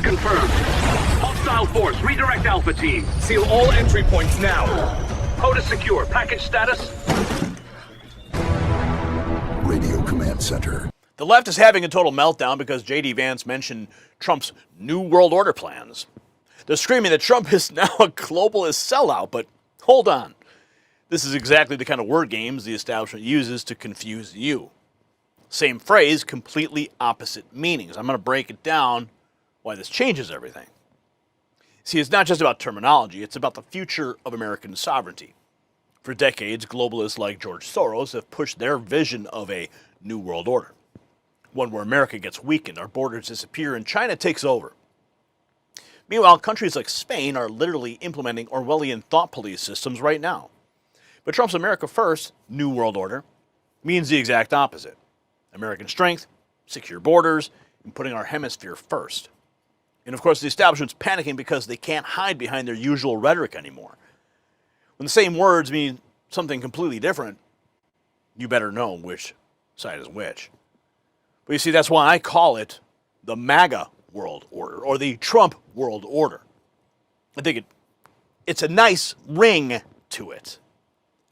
confirmed. Hostile force, redirect Alpha Team. Seal all entry points now. POTUS secure. Package status? Radio Command Center. The left is having a total meltdown because J.D. Vance mentioned Trump's New World Order plans. They're screaming that Trump is now a globalist sellout, but hold on. This is exactly the kind of word games the establishment uses to confuse you. Same phrase, completely opposite meanings. I'm going to break it down why this changes everything. See, it's not just about terminology, it's about the future of American sovereignty. For decades, globalists like George Soros have pushed their vision of a new world order. One where America gets weakened, our borders disappear, and China takes over. Meanwhile, countries like Spain are literally implementing Orwellian thought police systems right now. But Trump's America First, New World Order, means the exact opposite. American strength, secure borders, and putting our hemisphere first. And of course, the establishment's panicking because they can't hide behind their usual rhetoric anymore. When the same words mean something completely different, you better know which side is which. But you see, that's why I call it the MAGA world order, or the Trump world order. I think it's a nice ring to it,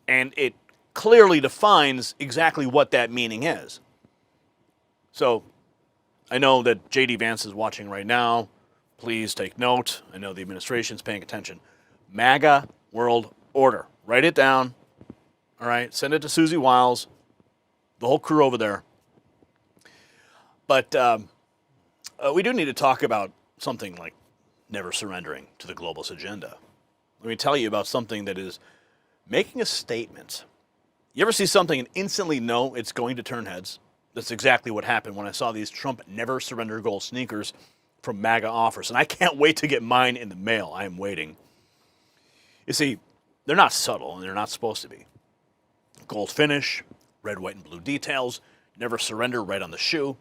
and it clearly defines exactly what that meaning is. So, I know that J.D. Vance is watching right now. Please take note. I know the administration's paying attention. MAGA world order. Write it down. All right? Send it to Susie Wiles, the whole crew over there. But we do need to talk about something like never surrendering to the globalist agenda. Let me tell you about something that is making a statement. You ever see something and instantly know it's going to turn heads? That's exactly what happened when I saw these Trump never surrender gold sneakers from MAGA offers. And I can't wait to get mine in the mail. I am waiting. You see, they're not subtle, and they're not supposed to be. Gold finish, red, white, and blue details, never surrender right on the shoe.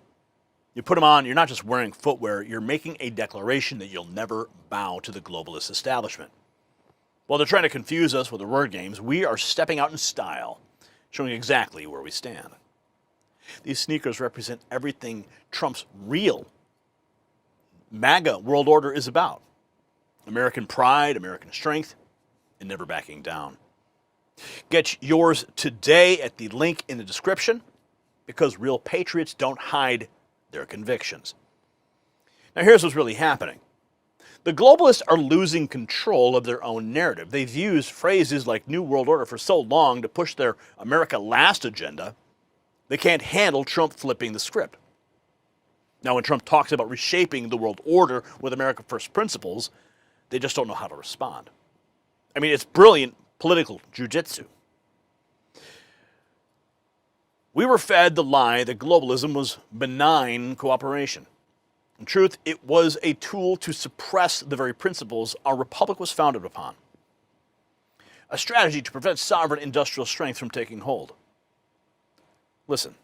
You put them on, you're not just wearing footwear, you're making a declaration that you'll never bow to the globalist establishment. While they're trying to confuse us with the word games, we are stepping out in style, showing exactly where we stand. These sneakers represent everything Trump's real MAGA world order is about. American pride, American strength, and never backing down. Get yours today at the link in the description, because real patriots don't hide their convictions. Now here's what's really happening. The globalists are losing control of their own narrative. They've used phrases like New World Order for so long to push their America Last agenda, they can't handle Trump flipping the script. Now when Trump talks about reshaping the world order with America First principles, they just don't know how to respond. I mean, it's brilliant political jujitsu. We were fed the lie that globalism was benign cooperation. In truth, it was a tool to suppress the very principles our republic was founded upon. A strategy to prevent sovereign industrial strength from taking hold. Listen.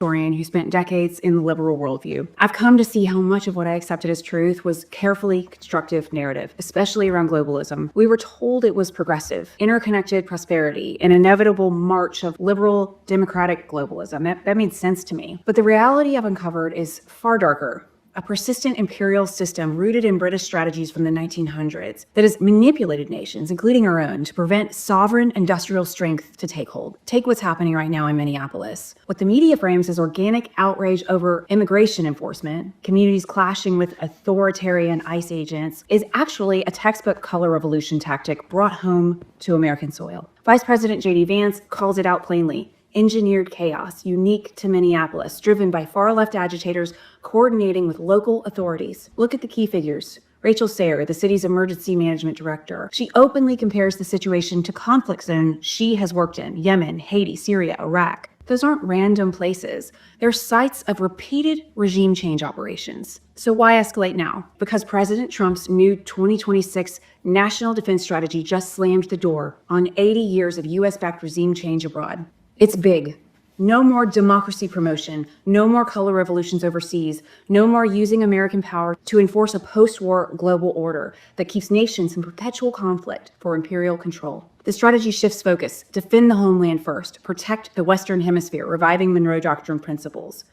Historian who spent decades in the liberal worldview. I've come to see how much of what I accepted as truth was carefully constructive narrative, especially around globalism. We were told it was progressive, interconnected prosperity, an inevitable march of liberal democratic globalism. That made sense to me. But the reality I've uncovered is far darker. A persistent imperial system rooted in British strategies from the 1900s that has manipulated nations, including our own, to prevent sovereign industrial strength to take hold. Take what's happening right now in Minneapolis. What the media frames as organic outrage over immigration enforcement, communities clashing with authoritarian ICE agents, is actually a textbook color revolution tactic brought home to American soil. Vice President J.D. Vance calls it out plainly. Engineered chaos, unique to Minneapolis, driven by far-left agitators coordinating with local authorities. Look at the key figures. Rachel Sayre, the city's emergency management director. She openly compares the situation to conflict zones she has worked in: Yemen, Haiti, Syria, Iraq. Those aren't random places. They're sites of repeated regime change operations. So why escalate now? Because President Trump's new 2026 national defense strategy just slammed the door on 80 years of US-backed regime change abroad. It's big. No more democracy promotion, no more color revolutions overseas, no more using American power to enforce a post-war global order that keeps nations in perpetual conflict for imperial control. The strategy shifts focus: defend the homeland first, protect the Western Hemisphere, reviving Monroe Doctrine principles.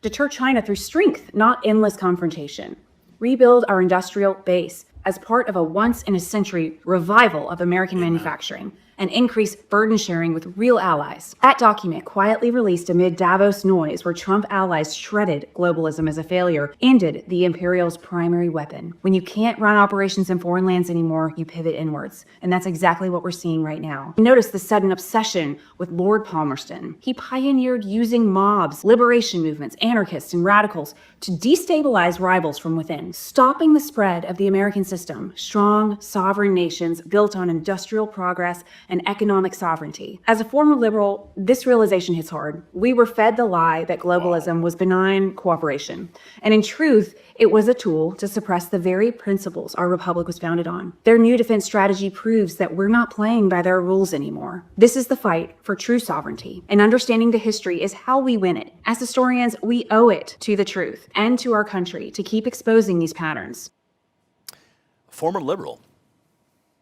Deter China through strength, not endless confrontation. rebuild our industrial base as part of a once-in-a-century revival of American manufacturing, and increase burden sharing with real allies. That document, quietly released amid Davos noise where Trump allies shredded globalism as a failure, ended the imperial's primary weapon. When you can't run operations in foreign lands anymore, you pivot inwards. And that's exactly what we're seeing right now. Notice the sudden obsession with Lord Palmerston. He pioneered using mobs, liberation movements, anarchists, and radicals to destabilize rivals from within, stopping the spread of the American system, strong, sovereign nations built on industrial progress and economic sovereignty. As a former liberal, this realization hits hard. We were fed the lie that globalism was benign cooperation. And in truth, it was a tool to suppress the very principles our republic was founded on. Their new defense strategy proves that we're not playing by their rules anymore. This is the fight for true sovereignty. And understanding the history is how we win it. As historians, we owe it to the truth and to our country to keep exposing these patterns. Former liberal,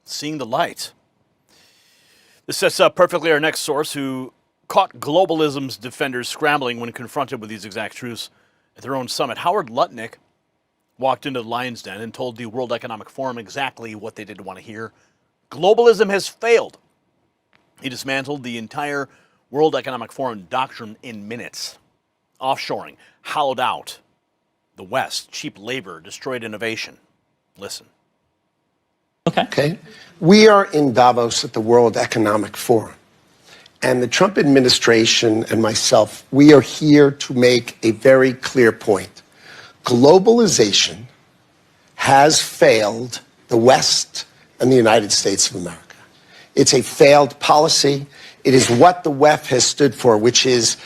seeing the light. This sets up perfectly our next source, who caught globalism's defenders scrambling when confronted with these exact truths at their own summit. Howard Lutnick walked into the lion's den and told the World Economic Forum exactly what they didn't want to hear. Globalism has failed. He dismantled the entire World Economic Forum doctrine in minutes. Offshoring, hollowed out the West, cheap labor, destroyed innovation. Listen. Okay. We are in Davos at the World Economic Forum. And the Trump administration and myself, we are here to make a very clear point. Globalization has failed the West and the United States of America. It's a failed policy. It is what the WEF has stood for, which is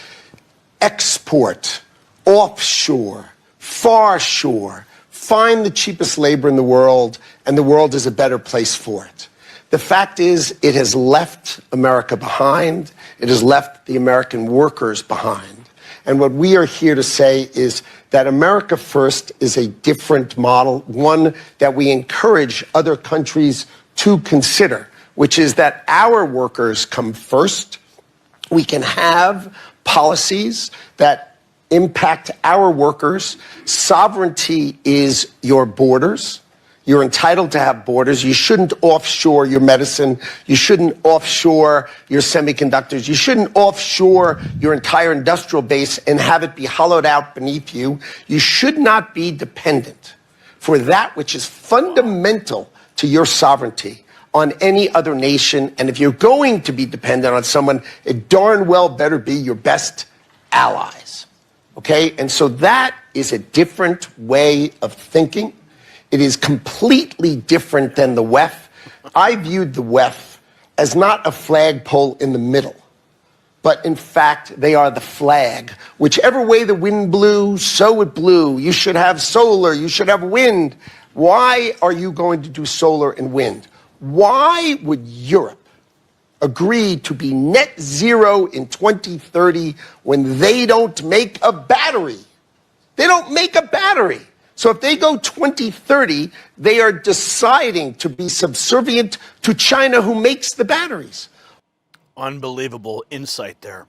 export, offshore, far shore, find the cheapest labor in the world, and the world is a better place for it. The fact is, it has left America behind. It has left the American workers behind. And what we are here to say is that America First is a different model, one that we encourage other countries to consider, which is that our workers come first. We can have policies that impact our workers. Sovereignty is your borders. You're entitled to have borders. You shouldn't offshore your medicine. You shouldn't offshore your semiconductors. You shouldn't offshore your entire industrial base and have it be hollowed out beneath you. You should not be dependent for that which is fundamental to your sovereignty on any other nation. And if you're going to be dependent on someone, it darn well better be your best allies. Okay? And so that is a different way of thinking. It is completely different than the WEF. I viewed the WEF as not a flagpole in the middle, but in fact, they are the flag. Whichever way the wind blew, so it blew. You should have solar, you should have wind. Why are you going to do solar and wind? Why would Europe agree to be net zero in 2030 when they don't make a battery? They don't make a battery. So if they go 2030, they are deciding to be subservient to China, who makes the batteries. Unbelievable insight there.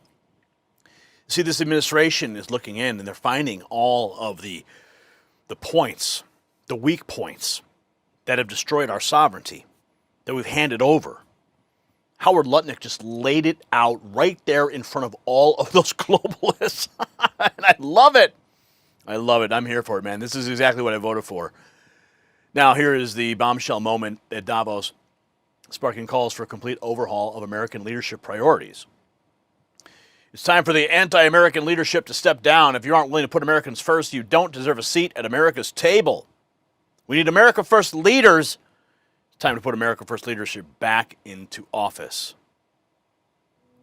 See, this administration is looking in and they're finding all of the points, the weak points that have destroyed our sovereignty, that we've handed over. Howard Lutnick just laid it out right there in front of all of those globalists. And I love it. I love it. I'm here for it, man. This is exactly what I voted for. Now, here is the bombshell moment at Davos, sparking calls for a complete overhaul of American leadership priorities. It's time for the anti-American leadership to step down. If you aren't willing to put Americans first, you don't deserve a seat at America's table. We need America First leaders. It's time to put America First leadership back into office.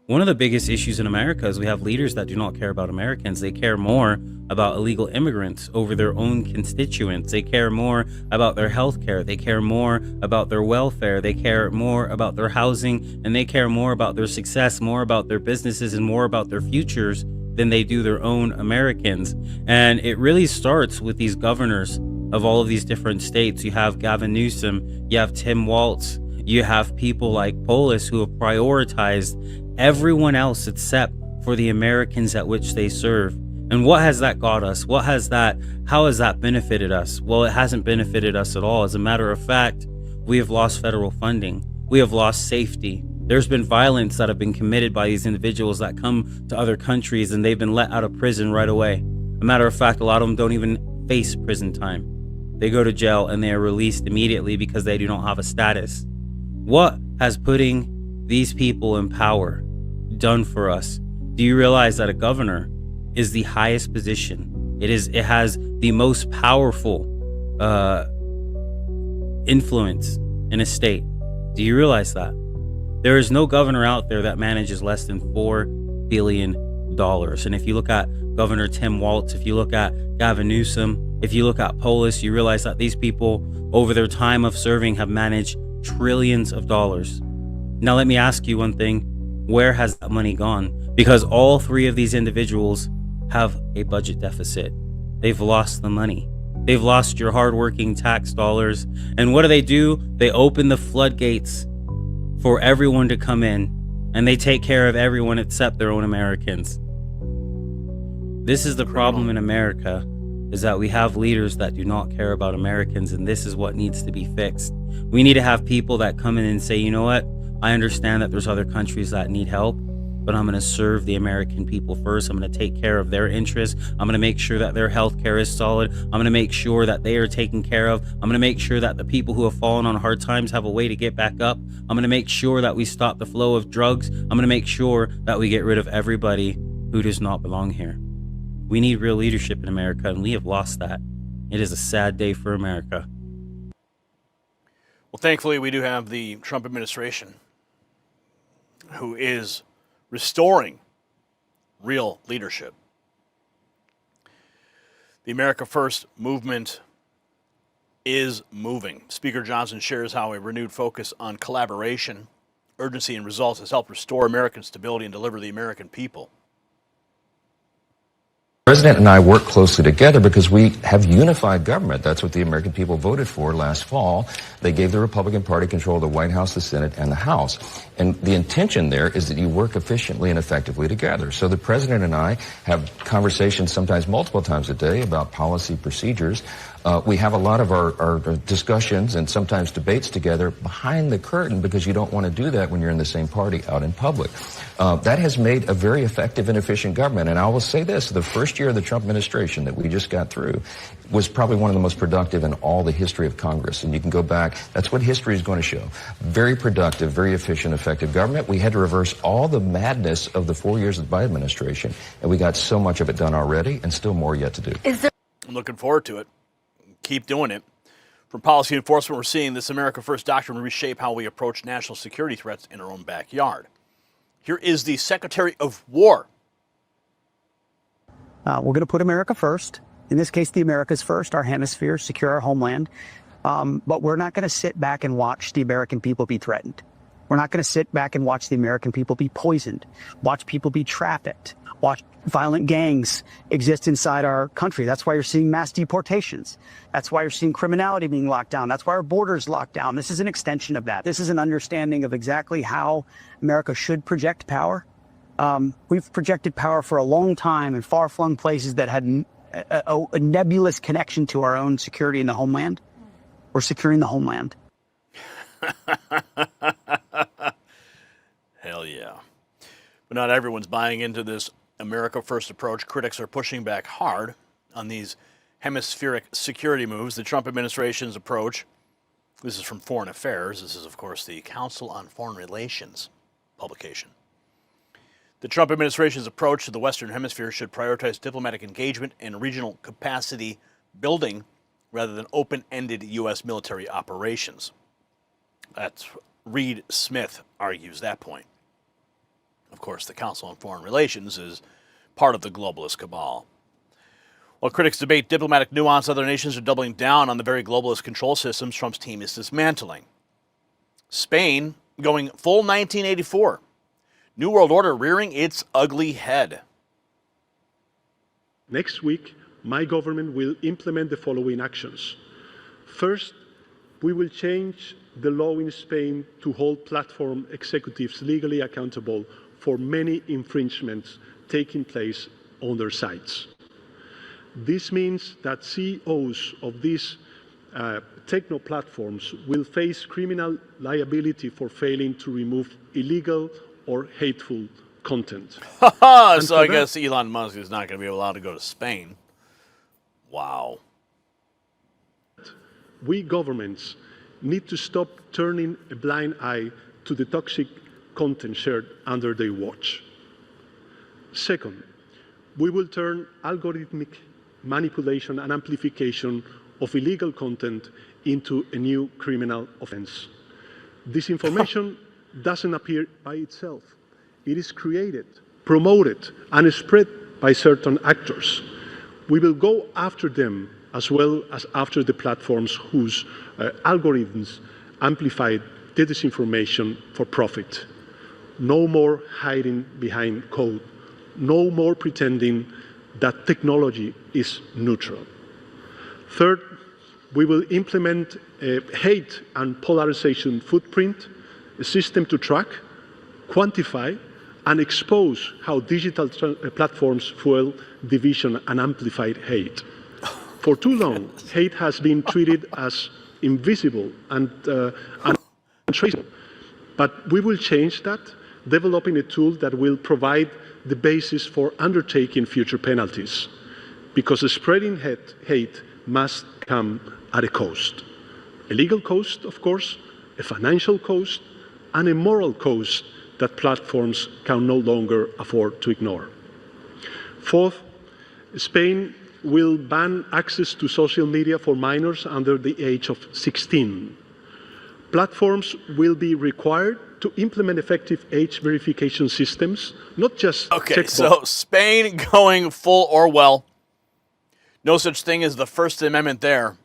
One of the biggest issues in America is we have leaders that do not care about Americans. They care more about illegal immigrants over their own constituents. They care more about their health care. They care more about their welfare. They care more about their housing, and they care more about their success, more about their businesses, and more about their futures than they do their own Americans. And it really starts with these governors of all of these different states. You have Gavin Newsom, you have Tim Walz, you have people like Polis who have prioritized everyone else except for the Americans at which they serve. And what has that got us? How has that benefited us? Well, it hasn't benefited us at all. As a matter of fact, we have lost federal funding. We have lost safety. There's been violence that have been committed by these individuals that come to other countries and they've been let out of prison right away. A matter of fact, a lot of them don't even face prison time. They go to jail and they are released immediately because they do not have a status. What has putting these people in power done for us? Do you realize that a governor is the highest position? It has the most powerful influence in a state. Do you realize that? There is no governor out there that manages less than $4 billion. And if you look at Governor Tim Walz, if you look at Gavin Newsom, if you look at Polis, you realize that these people, over their time of serving, have managed trillions of dollars. Now, let me ask you one thing. Where has that money gone? Because all three of these individuals have a budget deficit. They've lost the money. They've lost your hardworking tax dollars. And what do? They open the floodgates for everyone to come in, and they take care of everyone except their own Americans. This is the problem in America, is that we have leaders that do not care about Americans, and this is what needs to be fixed. We need to have people that come in and say, you know what? I understand that there's other countries that need help, but I'm going to serve the American people first. I'm going to take care of their interests. I'm going to make sure that their health care is solid. I'm going to make sure that they are taken care of. I'm going to make sure that the people who have fallen on hard times have a way to get back up. I'm going to make sure that we stop the flow of drugs. I'm going to make sure that we get rid of everybody who does not belong here. We need real leadership in America, and we have lost that. It is a sad day for America. Well, thankfully, we do have the Trump administration who is restoring real leadership. The America First movement is moving. Speaker Johnson shares how a renewed focus on collaboration, urgency, and results has helped restore American stability and deliver the American people. The President and I work closely together because we have unified government. That's what the American people voted for last fall. They gave the Republican Party control of the White House, the Senate, and the House. And the intention there is that you work efficiently and effectively together. So the President and I have conversations sometimes multiple times a day about policy procedures. We have a lot of our discussions and sometimes debates together behind the curtain because you don't want to do that when you're in the same party out in public. That has made a very effective and efficient government. And I will say this, the first year of the Trump administration that we just got through was probably one of the most productive in all the history of Congress. And you can go back, that's what history is going to show. Very productive, very efficient, effective government. We had to reverse all the madness of the 4 years of the Biden administration, and we got so much of it done already and still more yet to do. I'm looking forward to it. Keep doing it. From policy enforcement, we're seeing this America First doctrine reshape how we approach national security threats in our own backyard. Here is the Secretary of War. We're going to put America first. In this case, the Americas first, our hemisphere, secure our homeland. But we're not going to sit back and watch the American people be threatened. We're not going to sit back and watch the American people be poisoned, watch people be trafficked, watch violent gangs exist inside our country. That's why you're seeing mass deportations. That's why you're seeing criminality being locked down. That's why our borders locked down. This is an extension of that. This is an understanding of exactly how America should project power. We've projected power for a long time in far-flung places that had a nebulous connection to our own security in the homeland. We're securing the homeland. Hell yeah. But not everyone's buying into this America First approach. Critics are pushing back hard on these hemispheric security moves. The Trump administration's approach, this is from Foreign Affairs. This is, of course, the Council on Foreign Relations publication. The Trump administration's approach to the Western Hemisphere should prioritize diplomatic engagement and regional capacity building rather than open-ended U.S. military operations. That's Reed Smith argues that point. Of course, the Council on Foreign Relations is part of the globalist cabal. While critics debate diplomatic nuance, other nations are doubling down on the very globalist control systems Trump's team is dismantling. Spain going full 1984. New World Order rearing its ugly head. Next week, my government will implement the following actions. First, we will change the law in Spain to hold platform executives legally accountable for many infringements taking place on their sites. This means that CEOs of these techno platforms will face criminal liability for failing to remove illegal or hateful content. So I guess Elon Musk is not going to be allowed to go to Spain. Wow. We governments need to stop turning a blind eye to the toxic content shared under their watch. Second, we will turn algorithmic manipulation and amplification of illegal content into a new criminal offense. Disinformation doesn't appear by itself. It is created, promoted, and spread by certain actors. We will go after them as well as after the platforms whose algorithms amplify the disinformation for profit. No more hiding behind code. No more pretending that technology is neutral. Third, we will implement a hate and polarization footprint, a system to track, quantify, and expose how digital platforms fuel division and amplified hate. For too long, hate has been treated as invisible and untraceable. But we will change that, developing a tool that will provide the basis for undertaking future penalties. Because spreading hate must come at a cost. A legal cost, of course, a financial cost, and a moral cost that platforms can no longer afford to ignore. Fourth, Spain will ban access to social media for minors under the age of 16. Platforms will be required to implement effective age verification systems, not just Okay, so Spain going full Orwell. No such thing as the First Amendment there.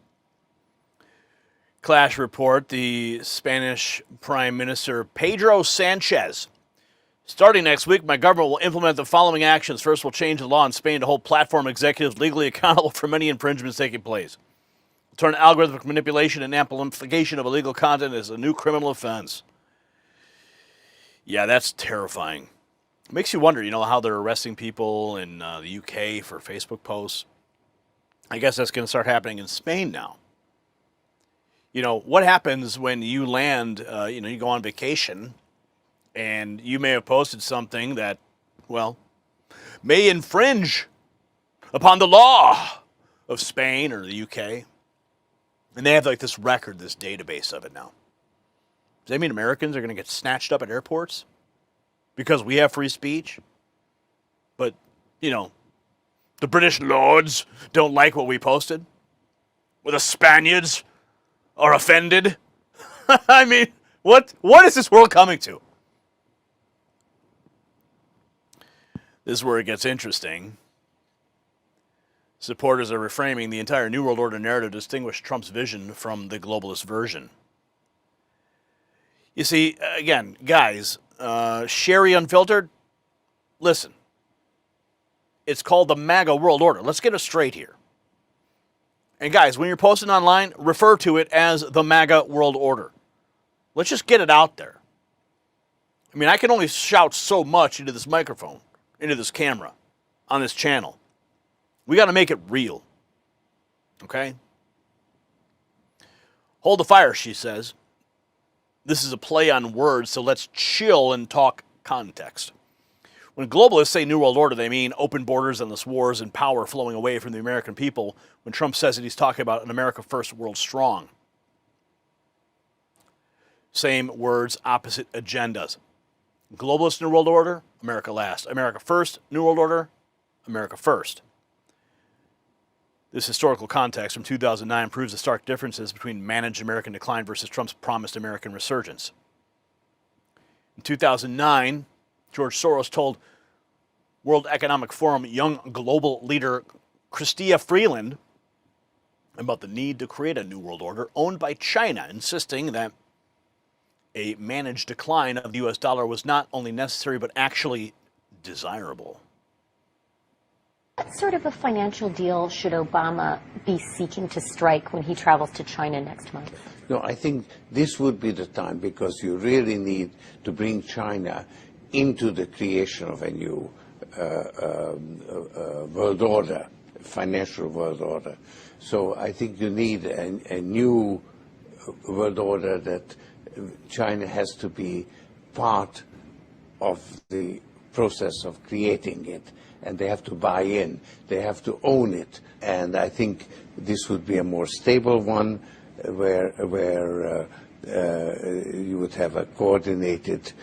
Clash report, the Spanish Prime Minister Pedro Sanchez. Starting next week, my government will implement the following actions. First, we'll change the law in Spain to hold platform executives legally accountable for many infringements taking place. We'll turn algorithmic manipulation and amplification of illegal content as a new criminal offense. Yeah, that's terrifying. It makes you wonder, how they're arresting people in the UK for Facebook posts. I guess that's going to start happening in Spain now. What happens when you land, you go on vacation and you may have posted something that, may infringe upon the law of Spain or the UK. And they have this record, this database of it now. Does that mean Americans are going to get snatched up at airports because we have free speech? But, the British lords don't like what we posted? Or the Spaniards are offended? I mean, what is this world coming to? This is where it gets interesting. Supporters are reframing the entire New World Order narrative to distinguish Trump's vision from the globalist version. You see, again, guys, Sherry Unfiltered, listen. It's called the MAGA World Order. Let's get it straight here. And guys, when you're posting online, refer to it as the MAGA World Order. Let's just get it out there. I mean, I can only shout so much into this microphone, into this camera, on this channel. We got to make it real. Okay? Hold the fire, she says. This is a play on words, so let's chill and talk context. When globalists say New World Order, they mean open borders, endless wars, and power flowing away from the American people. When Trump says it, he's talking about an America first, world strong. Same words, opposite agendas. Globalist New World Order, America last. America first, New World Order, America first. This historical context from 2009 proves the stark differences between managed American decline versus Trump's promised American resurgence. In 2009, George Soros told World Economic Forum young global leader Chrystia Freeland about the need to create a new world order owned by China, insisting that a managed decline of the U.S. dollar was not only necessary but actually desirable. What sort of a financial deal should Obama be seeking to strike when he travels to China next month? No, I think this would be the time, because you really need to bring China into the creation of a new world order. financial world order. So I think you need a new world order that China has to be part of the process of creating it, and they have to buy in, they have to own it. And I think this would be a more stable one where you would have a coordinated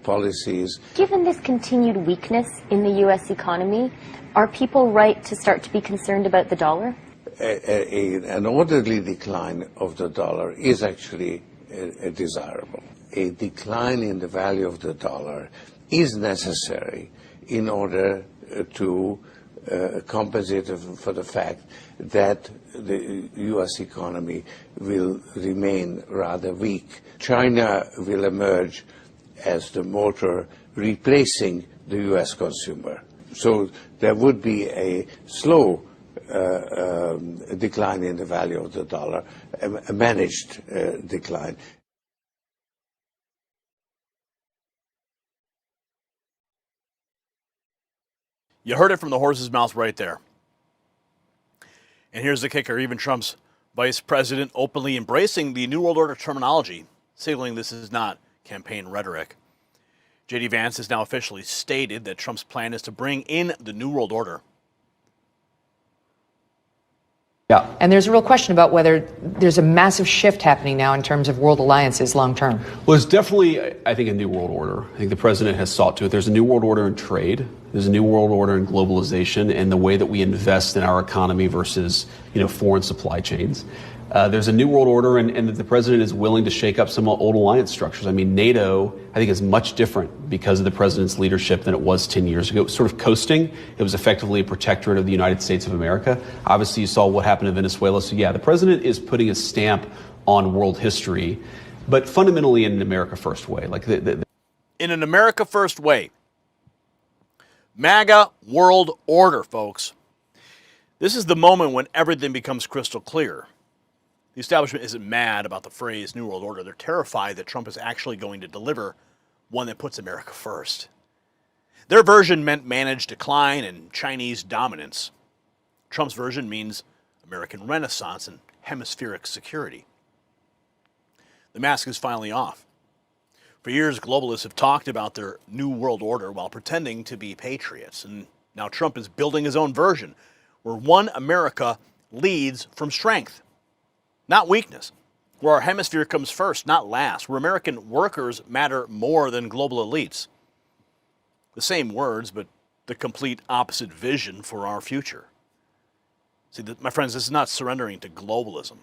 policies. Given this continued weakness in the U.S. economy, are people right to start to be concerned about the dollar? An orderly decline of the dollar is actually desirable. A decline in the value of the dollar is necessary in order to compensate for the fact that the U.S. economy will remain rather weak. China will emerge as the motor replacing the U.S. consumer. So there would be a slow decline in the value of the dollar, a managed decline. You heard it from the horse's mouth right there. And here's the kicker. Even Trump's vice president openly embracing the New World Order terminology, signaling this is not campaign rhetoric. J.D. Vance has now officially stated that Trump's plan is to bring in the New World Order. Yeah. And there's a real question about whether there's a massive shift happening now in terms of world alliances long term. Well, it's definitely, I think, a new world order. I think the president has sought to it. There's a new world order in trade. There's a new world order in globalization and the way that we invest in our economy versus, foreign supply chains. There's a new world order, and the president is willing to shake up some old alliance structures. I mean, NATO, I think, is much different because of the president's leadership than it was 10 years ago. It was sort of coasting. It was effectively a protectorate of the United States of America. Obviously, you saw what happened in Venezuela. So, yeah, the president is putting a stamp on world history, but fundamentally in an America First way. In an America First way. MAGA world order, folks. This is the moment when everything becomes crystal clear. The establishment isn't mad about the phrase New World Order. They're terrified that Trump is actually going to deliver one that puts America first. Their version meant managed decline and Chinese dominance. Trump's version means American renaissance and hemispheric security. The mask is finally off. For years, globalists have talked about their New World Order while pretending to be patriots. And now Trump is building his own version, where one America leads from strength, not weakness, where our hemisphere comes first, not last, where American workers matter more than global elites. The same words, but the complete opposite vision for our future. See, my friends, this is not surrendering to globalism.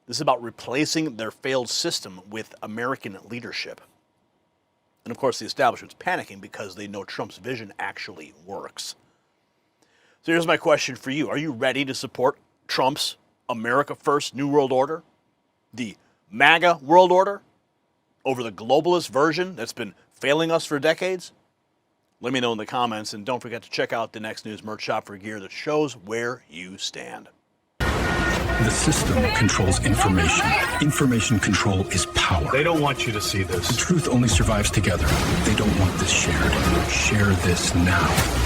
This is about replacing their failed system with American leadership. And of course, the establishment's panicking because they know Trump's vision actually works. So here's my question for you. Are you ready to support Trump's America First New World Order? The MAGA world order? Over the globalist version that's been failing us for decades? Let me know in the comments, and don't forget to check out the Next News merch shop for gear that shows where you stand. The system controls information. Information control is power. They don't want you to see this. The truth only survives together. They don't want this shared. Share this now.